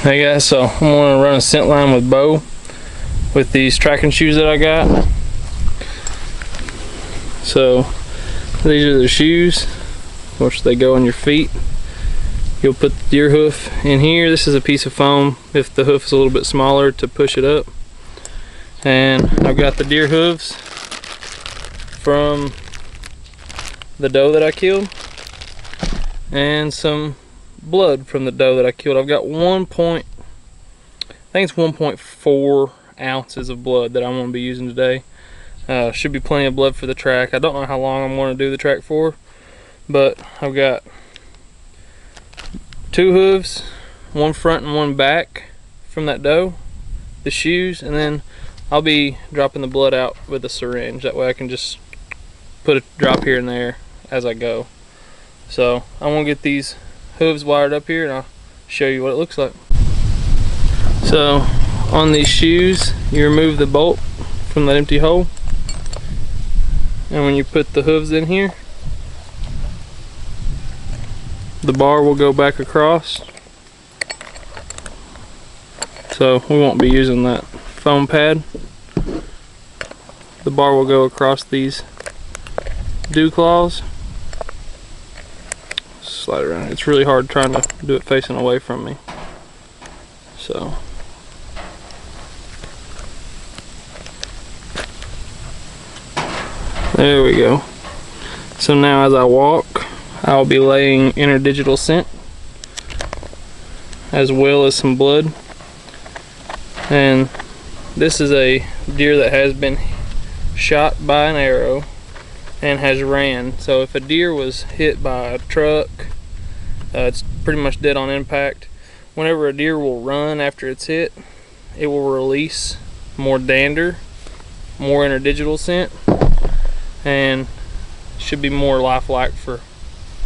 Hey guys, so I'm going to run a scent line with Bo with these tracking shoes that I got. So these are the shoes, which they go on your feet. You'll put the deer hoof in here. This is a piece of foam if the hoof is a little bit smaller to push it up. And I've got the deer hooves from the doe that I killed and some blood from the doe that I killed. I've got I think it's 1.4 ounces of blood that I'm going to be using today. Should be plenty of blood for the track. I don't know how long I'm going to do the track for, but I've got 2 hooves, one front and one back from that doe, the shoes, and then I'll be dropping the blood out with a syringe. That way I can just put a drop here and there as I go. So I'm going to get these hooves wired up here and I'll show you what it looks like. So on these shoes, you remove the bolt from that empty hole, and when you put the hooves in here, the bar will go back across. So we won't be using that foam pad. The bar will go across these dew claws. Slide it around. It's really hard trying to do it facing away from me. So there we go. So now as I walk, I'll be laying interdigital scent as well as some blood. And this is a deer that has been shot by an arrow and has ran. So if a deer was hit by a truck, it's pretty much dead on impact. Whenever a deer will run after it's hit, it will release more dander, more interdigital scent, and should be more lifelike for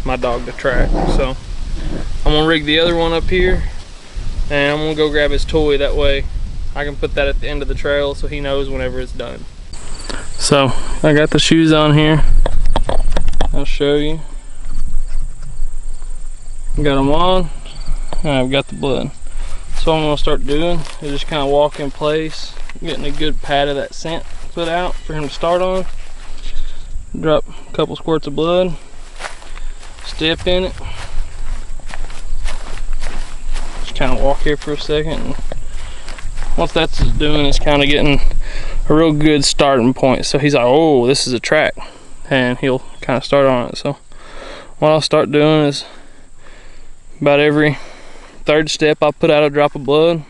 my dog to track. So I'm gonna rig the other one up here and I'm gonna go grab his toy. That way I can put that at the end of the trail so he knows whenever it's done. So I got the shoes on here. I'll show you. Got them on and I've got the blood. So what I'm gonna start doing is just kind of walk in place, getting a good pat of that scent put out for him to start on. Drop a couple squirts of blood, step in it, just kind of walk here for a second. And once that's doing, it's kind of getting a real good starting point. So he's like, oh, this is a track, and he'll kind of start on it. So what I'll start doing is about every third step I'll put out a drop of blood,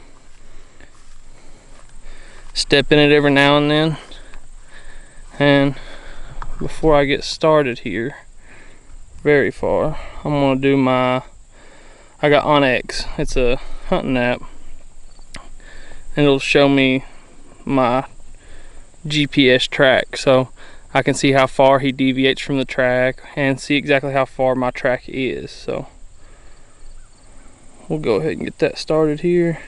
step in it every now and then, and before I get started here very far, I'm gonna do I got Onyx. It's a hunting app, and it'll show me my GPS track, so I can see how far he deviates from the track and see exactly how far my track is. So we'll go ahead and get that started here.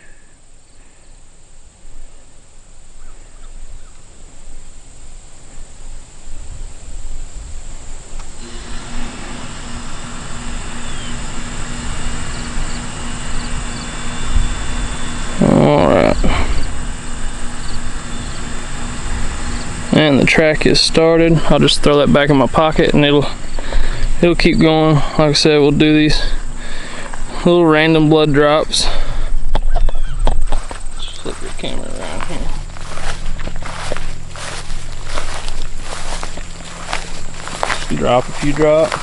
Alright, and the track is started. I'll just throw that back in my pocket and it'll keep going. Like I said, we'll do these little random blood drops. Just flip your camera around here. Drop a few drops.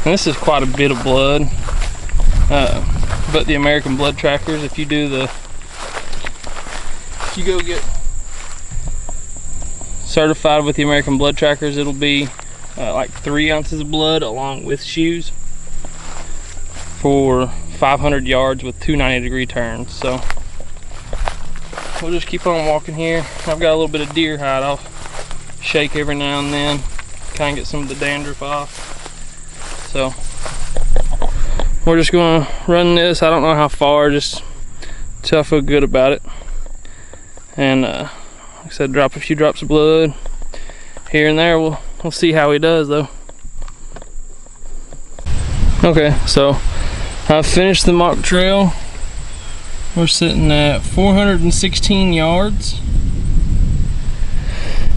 And this is quite a bit of blood. But the American blood trackers, if you go get certified with the American blood trackers, it'll be like 3 ounces of blood along with shoes for 500 yards with 2 90-degree turns. So we'll just keep on walking here. I've got a little bit of deer hide. I'll shake every now and then, kind of get some of the dandruff off. So we're just gonna run this. I don't know how far, just till I feel good about it. And like I said, drop a few drops of blood here and there. We'll see how he does though. Okay, so I've finished the mock trail. We're sitting at 416 yards.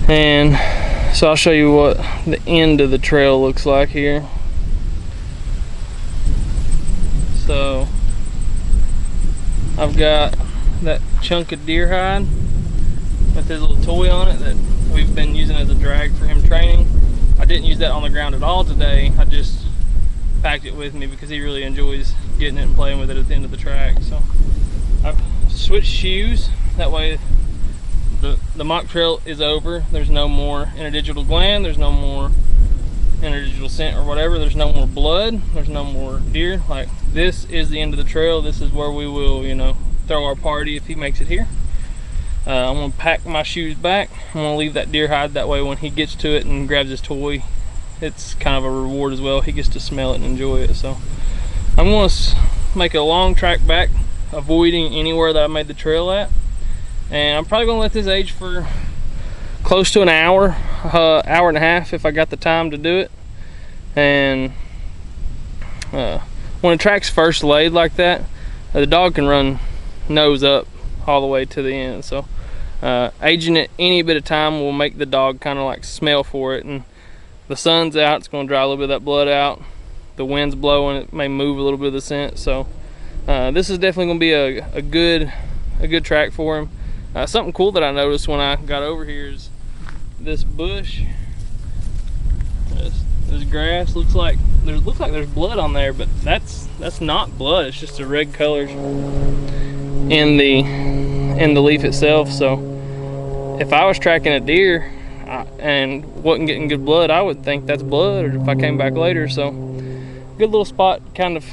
And so I'll show you what the end of the trail looks like here. So I've got that chunk of deer hide with his little toy on it that we've been using as a drag for him training. I didn't use that on the ground at all today. I just packed it with me because he really enjoys getting it and playing with it at the end of the track. So I've switched shoes. That way the mock trail is over. There's no more interdigital gland. There's no more interdigital scent or whatever. There's no more blood. There's no more deer. Like, this is the end of the trail. This is where we will, you know, throw our party if he makes it here. I'm gonna pack my shoes back. I'm gonna leave that deer hide, that way when he gets to it and grabs his toy, it's kind of a reward as well. He gets to smell it and enjoy it. So I'm gonna make a long track back, avoiding anywhere that I made the trail at. And I'm probably gonna let this age for close to an hour, hour and a half if I got the time to do it. And when a track's first laid like that, the dog can run nose up all the way to the end. So aging it any bit of time will make the dog kind of like smell for it. And the sun's out, it's going to dry a little bit of that blood out. The wind's blowing, it may move a little bit of the scent. So this is definitely going to be a good track for him. Something cool that I noticed when I got over here is this bush. This grass looks like there's blood on there, but that's not blood. It's just the red colors in the leaf itself. So if I was tracking a deer and wasn't getting good blood, I would think that's blood, or if I came back later. So good little spot, kind of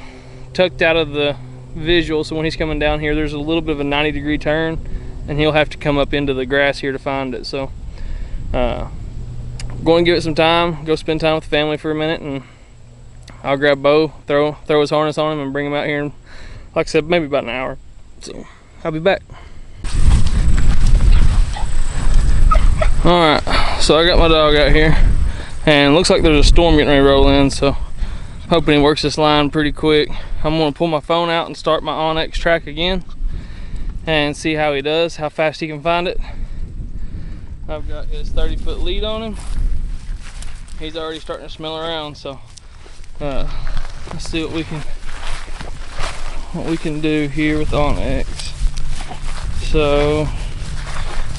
tucked out of the visual, so when he's coming down here, there's a little bit of a 90-degree turn and he'll have to come up into the grass here to find it. So going to give it some time, go spend time with the family for a minute, and I'll grab Bo, throw his harness on him and bring him out here in, like I said, maybe about an hour. So I'll be back. Alright, so I got my dog out here, and it looks like there's a storm getting ready to roll in, so I'm hoping he works this line pretty quick. I'm going to pull my phone out and start my Onyx track again and see how he does, how fast he can find it. I've got his 30-foot lead on him. He's already starting to smell around, so let's see what we can do here with Onyx. So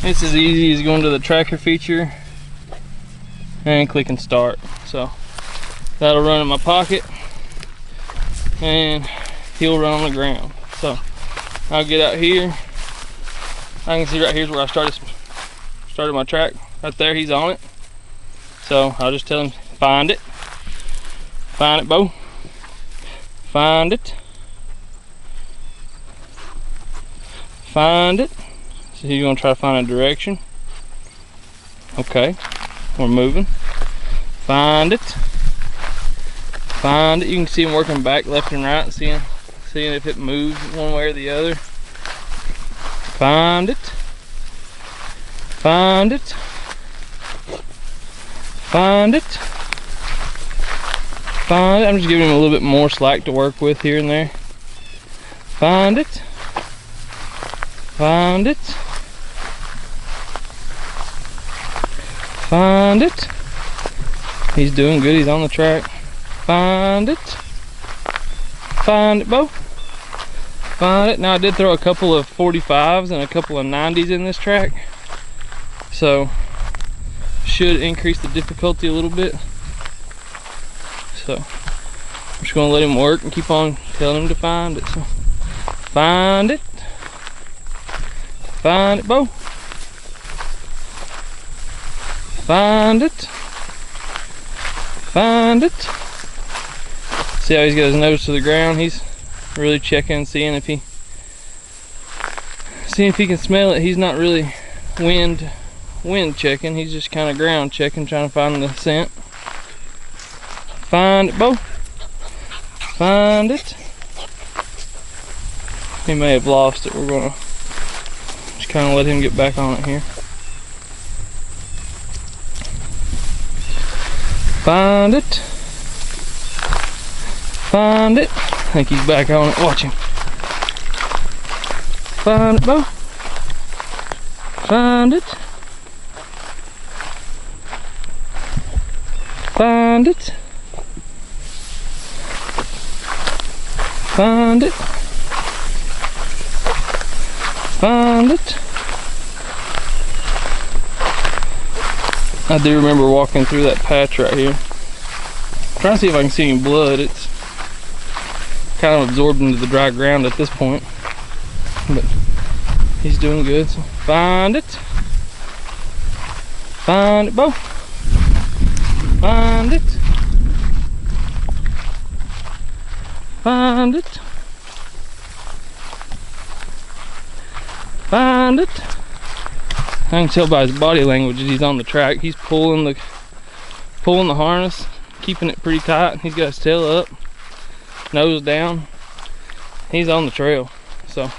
it's as easy as going to the tracker feature and clicking start. So that'll run in my pocket and he'll run on the ground. So I'll get out here. I can see right here's where I started my track. Right there, he's on it. So I'll just tell him, find it. Find it, Bo. Find it. Find it. So he's gonna try to find a direction. Okay, we're moving. Find it. Find it. You can see him working back left and right, seeing if it moves one way or the other. Find it. Find it. Find it. Find it. I'm just giving him a little bit more slack to work with here and there. Find it. Find it. Find it. He's doing good. He's on the track. Find it. Find it, Bo. Find it. Now I did throw a couple of 45s and a couple of 90s in this track, so should increase the difficulty a little bit. So I'm just gonna let him work and keep on telling him to find it. So find it. Find it, Bo. Find it. Find it. See how he's got his nose to the ground? He's really checking, seeing if he can smell it. He's not really wind checking. He's just kind of ground checking, trying to find the scent. Find it, Bo. Find it. He may have lost it. We're gonna just kind of let him get back on it here. Find it. Find it. I think he's back on it. Watch him. Find it, Bo. Find it. Find it. Find it. Find it. I do remember walking through that patch right here. I'm trying to see if I can see any blood. It's kind of absorbed into the dry ground at this point. But he's doing good. So find it. Find it, Bo. Find it. Find it. Find it. I can tell by his body language that he's on the track. He's pulling the harness, keeping it pretty tight. He's got his tail up, nose down. He's on the trail. So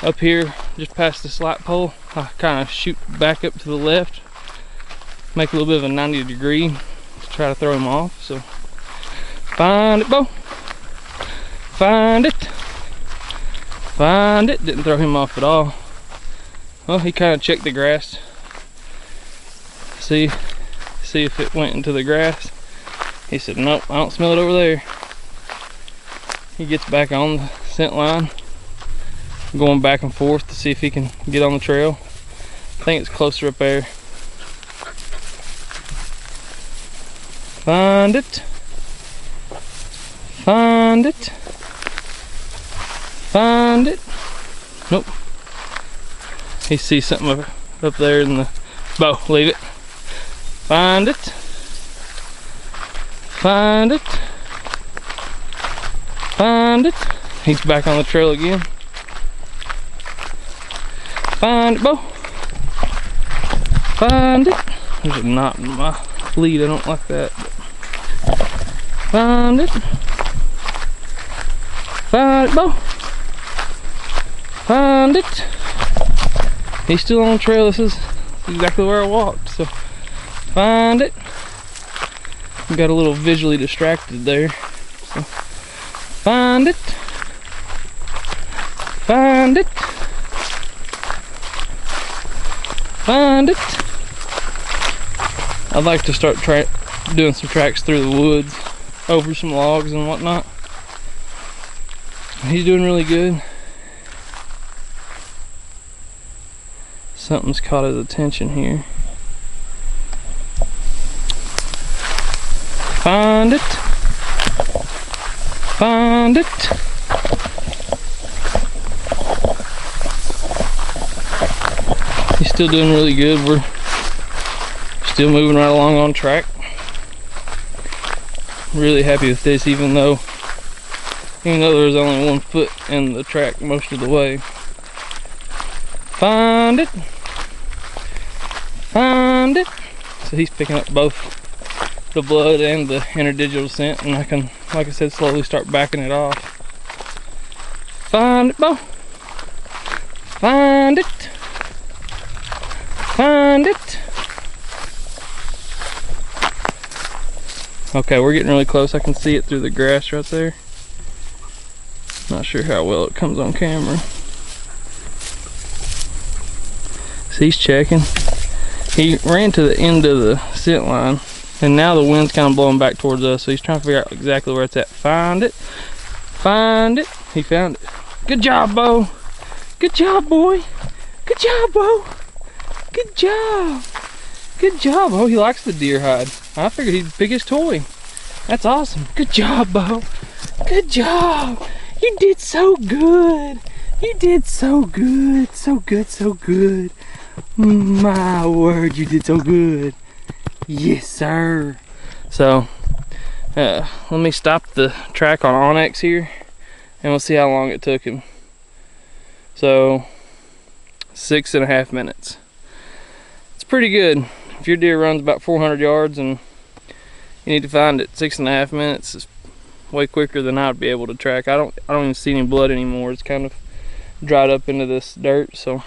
up here, just past the slight pole, I kind of shoot back up to the left, make a little bit of a 90 degree to try to throw him off. So find it, Bo. Find it. Find it. Didn't throw him off at all. Well, he kind of checked the grass. See if it went into the grass. He said, nope, I don't smell it over there. He gets back on the scent line, going back and forth to see if he can get on the trail. I think it's closer up there. Find it. Find it. Find it. Nope. He sees something up there in the bow. Leave it. Find it. Find it. Find it. He's back on the trail again. Find it, Bo. Find it. There's a knot in my lead. I don't like that. Find it. Find it, Bo. Find it. He's still on the trail. This is exactly where I walked. So find it. Got a little visually distracted there. So find it. Find it. Find it. I'd like to start doing some tracks through the woods, over some logs and whatnot. He's doing really good. Something's caught his attention here. Find it. Find it. He's still doing really good. We're still moving right along on track. Really happy with this, even though there's only 1 foot in the track most of the way. Find it. Find it. So he's picking up both the blood and the interdigital scent, and I can, like I said, slowly start backing it off. Find it, Bo. Find it. Find it. Okay, we're getting really close. I can see it through the grass right there. Not sure how well it comes on camera. So he's checking. He ran to the end of the scent line, and now the wind's kind of blowing back towards us, so he's trying to figure out exactly where it's at. Find it. Find it. He found it. Good job, Bo. Good job, boy. Good job, Bo. Good job. Good job. Oh, he likes the deer hide. I figured he'd pick his toy. That's awesome. Good job, Bo. Good job. You did so good. You did so good. So good, so good. My word, you did so good. Yes, sir. So, let me stop the track on Onyx here, and we'll see how long it took him. So, 6.5 minutes. It's pretty good. If your deer runs about 400 yards and you need to find it 6.5 minutes, is way quicker than I'd be able to track. I don't even see any blood anymore. It's kind of dried up into this dirt, so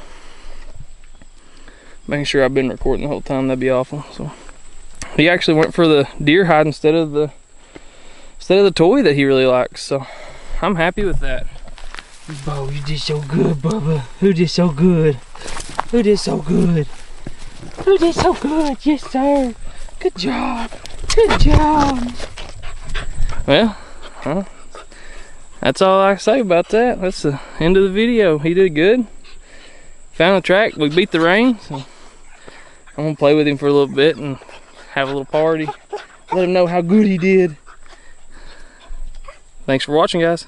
making sure I've been recording the whole time, that'd be awful. So he actually went for the deer hide instead of the toy that he really likes, so I'm happy with that. Bo, you did so good, Bubba. Who did so good? Who did so good? Who did so good? Yes, sir. Good job. Good job. Well, that's all I can say about that. That's the end of the video. He did good. Found a track. We beat the rain. So I'm gonna play with him for a little bit and have a little party. Let him know how good he did. Thanks for watching, guys.